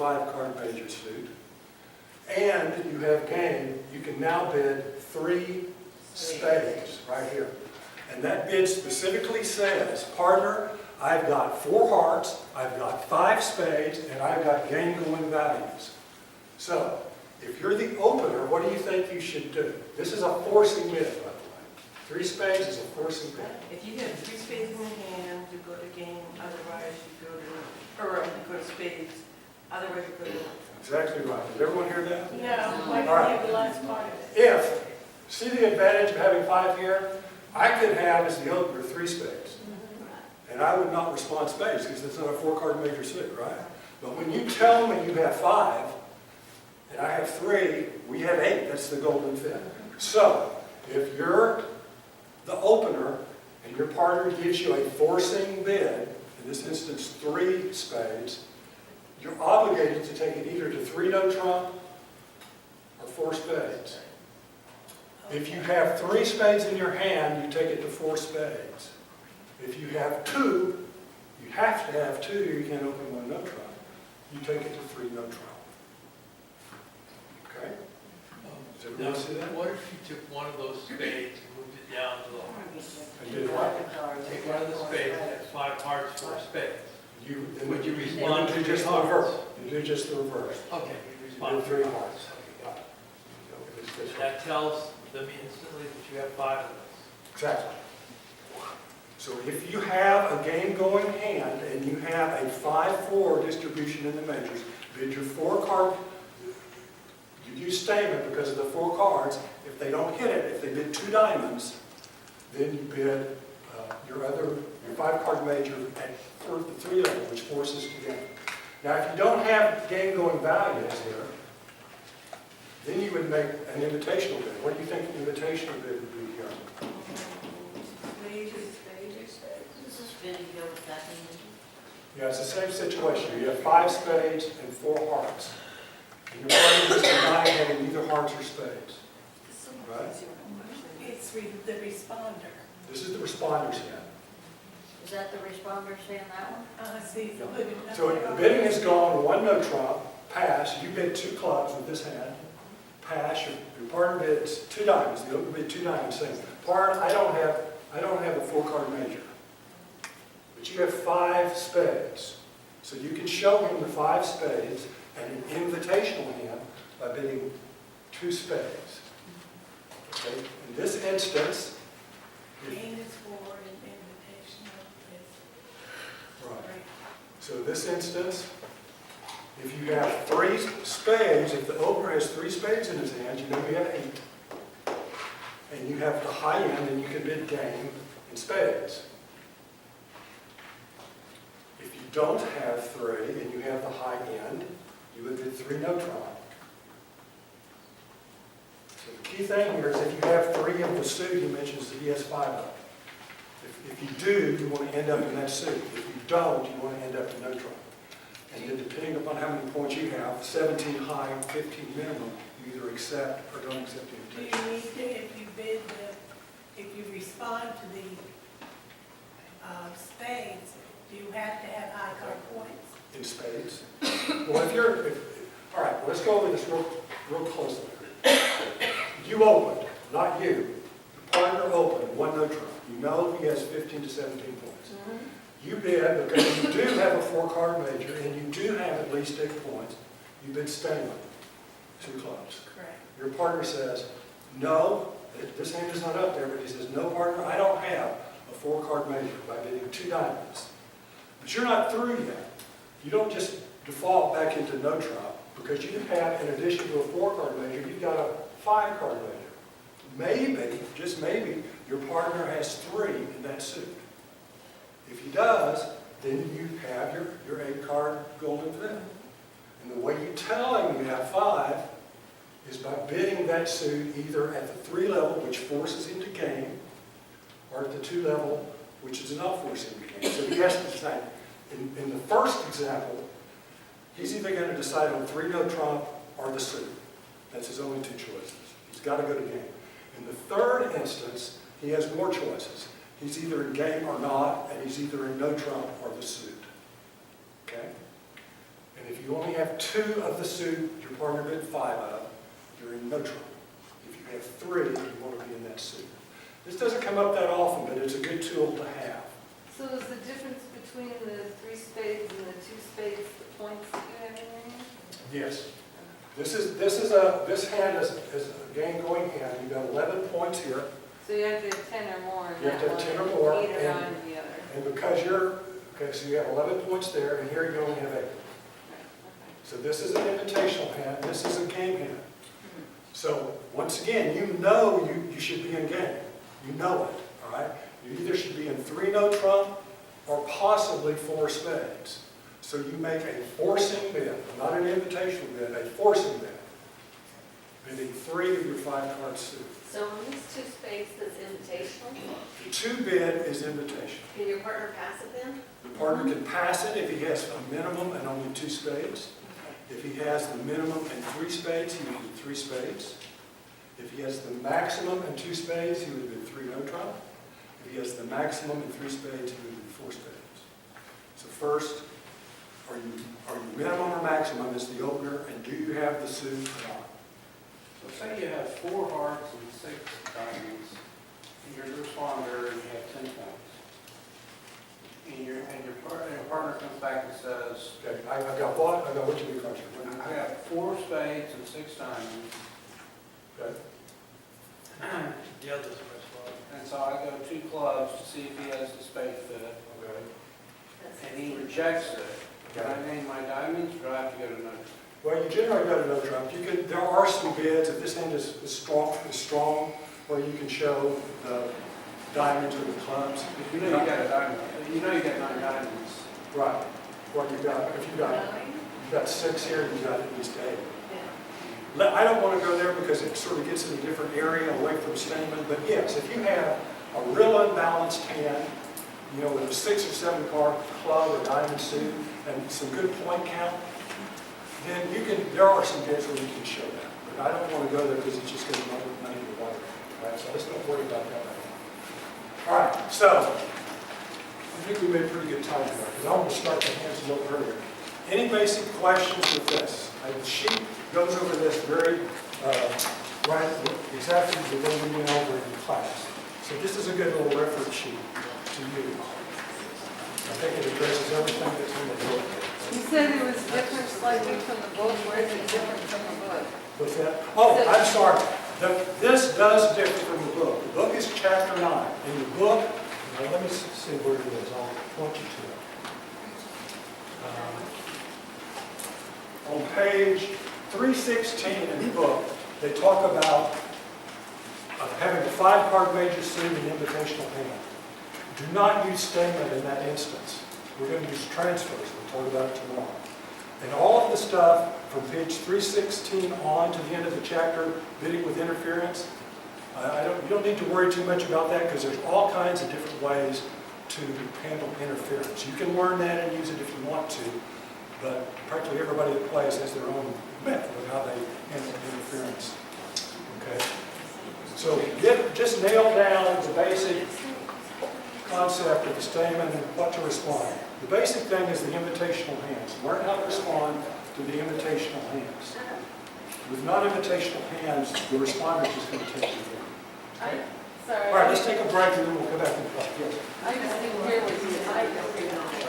5-card major suit, and you have game, you can now bid 3 spades right here. And that bid specifically says, partner, I've got 4 hearts, I've got 5 spades, and I've got game-going values. So, if you're the opener, what do you think you should do? This is a forcing bid, by the way. 3 spades is a forcing bid. If you have 3 spades in your hand, you go to game, otherwise you go to spades, otherwise you go to... Exactly right. Did everyone hear that? No, I All right. believe the last part of it. If, see the advantage of having 5 here? I could have, as the opener, 3 spades. And I would not respond spades, because it's not a 4-card major suit, right? But when you tell me you have 5, and I have 3, we have 8. That's the golden fit. So, if you're the opener, and your partner gives you a forcing bid, in this instance 3 spades, you're obligated to take it either to 3 no trump or 4 spades. If you have 3 spades in your hand, you take it to 4 spades. If you have 2, you have to have 2, you can't open 1 no trump. You take it to 3 no trump. Okay? Does everyone Now, see that? what if you took one of those spades and moved it down to the heart? And did what? Take one of the spades and have 5 hearts, 4 spades. Would you You respond do to just the hearts? reverse. You do just the reverse. Okay, you You respond do to 3 hearts. hearts. Okay, got it. So it's this way. That tells them instantly that you have 5 of those. Exactly. So if you have a game-going hand and you have a 5-4 distribution in the majors, bid your 4-card, you use stayman because of the 4 cards. If they don't hit it, if they bid 2 diamonds, then you bid your 5-card major at the 3 level, which forces to game. Now, if you don't have game-going values here, then you would make an invitational bid. What do you think an invitational bid would be here? Yeah, it's the same situation. You have 5 spades and 4 hearts. And your partner is denied having either hearts or spades. Right? It's the responder. This is the responder's hand. Is that the responder saying that one? See, So the bidding is gone, 1 no trump, pass. You bid 2 clubs with this hand. Pass. Your partner bids 2 diamonds. The opener bid 2 diamonds, saying, partner, I don't have a 4-card major. But you have 5 spades. So you can show him the 5 spades and an invitational hand by bidding 2 spades. Okay? In this instance, Game is for an invitational is. right. So in this instance, if you have 3 spades, if the opener has 3 spades in his hand, you know you have 8. And you have the high end, and you can bid game in spades. If you don't have 3 and you have the high end, you would bid 3 no trump. So the key thing here is if you have 3 of the suit, he mentions that he has 5 of them. If you do, you want to end up in that suit. If you don't, you want to end up in no trump. And then depending upon how many points you have, 17 high, 15 minimum, you either accept or don't accept the Do you invitation. need to, if you respond to the spades, do you have to have high card points? In spades. Well, all right, well, let's go over this real closely. You opened, not you. The partner opened, 1 no trump. You know he has 15 to 17 points. You bid because you do have a 4-card major and you do have at least 8 points. You bid stayman, 2 clubs. Correct. Your partner says, no, this hand is not up there, but he says, no, partner, I don't have a 4-card major by bidding 2 diamonds. But you're not through yet. You don't just default back into no trump because you have, in addition to a 4-card major, you've got a 5-card major. Maybe, just maybe, your partner has 3 in that suit. If he does, then you have your 8-card golden fit. And the way you tell him you have 5 is by bidding that suit either at the 3 level, which forces him to game, or at the 2 level, which is not forcing him to game. So he has to decide. In the first example, he's either going to decide on 3 no trump or the suit. That's his only 2 choices. He's got to go to game. In the third instance, he has more choices. He's either in game or not, and he's either in no trump or the suit. Okay? And if you only have 2 of the suit your partner bid 5 of, you're in no trouble. If you have 3, you want to be in that suit. This doesn't come up that often, but it's a good tool to have. So is the difference between the 3 spades and the 2 spades the points that you have in your hand? Yes. This hand is a game going hand. You've got 11 points here. So you have to have 10 or more in You have that to one. have 10 or more, Either and- one or the other. And because okay, so you have 11 points there, and here you only have 8. Right, okay. So this is an invitational hand, this is a game hand. So once again, you know you should be in game. You know it, all right? You either should be in 3 no trump or possibly 4 spades. So you make a forcing bid, not an invitational bid, a forcing bid. Bidding 3 of your 5 card suit. So on these 2 spades, that's invitational? The 2 bid is invitational. Can your partner pass it then? The partner can pass it if he has a minimum and only 2 spades. If he has the minimum and 3 spades, he would do 3 spades. If he has the maximum and 2 spades, he would do 3 no trump. If he has the maximum and 3 spades, he would do 4 spades. So first, are you minimum or maximum is the opener, and do you have the suit or not? So say you have 4 hearts and 6 diamonds, and you're the responder, and you have 10 points. And your partner comes back and says, Okay, I've got what? I've got what you mean, question. I have 4 spades and 6 diamonds, Okay. The others are as well. and so I go 2 clubs to see if he has the spade fit, Okay. and he rejects it. Can I name my diamonds, or do I have to go to no? Well, you generally go to no trump. There are some bids, if this hand is strong, where you can show the diamonds or the clubs. If you know you got a diamond, you know you got 9 diamonds. Right. What you got, if you've got 6 here, you've got at least 8. I don't want to go there because it sort of gets in a different area away from stayman, but yes, if you have a real unbalanced hand, with a 6 or 7 card club or diamond suit and some good point count, then there are some bids where you can show that. But I don't want to go there because it's just going to be money in the water. Right? So let's don't worry about that right now. All right, so I think we made pretty good time here because I want to start the hands a little earlier. Any basic questions with this? The sheet goes over this very right, exactly the way we went over in class. So this is a good little reference sheet to use. I think it addresses everything that's in the book. You said it was different slightly from the book. Where is it different from the book? What's that? Oh, I'm sorry. This does differ from the book. The book is chapter 9. In the book, let me see where it is. I'll point you to it. On page 316 in the book, they talk about having a 5-card major suit and invitational hand. Do not use stayman in that instance. We're going to use transfers. We'll talk about it tomorrow. And all of the stuff from page 316 on to the end of the chapter, bidding with interference, you don't need to worry too much about that because there's all kinds of different ways to handle interference. You can learn that and use it if you want to, but practically everybody that plays has their own method of how they handle interference. Okay? So just nail down the basic concept of the stayman and what to respond. The basic thing is the invitational hands. Learn how to respond to the invitational hands. With non-invitational hands, the responder is just going to take you there. Sorry. All right, let's take a break and then we'll come back and talk. Yes. I just didn't hear what you said.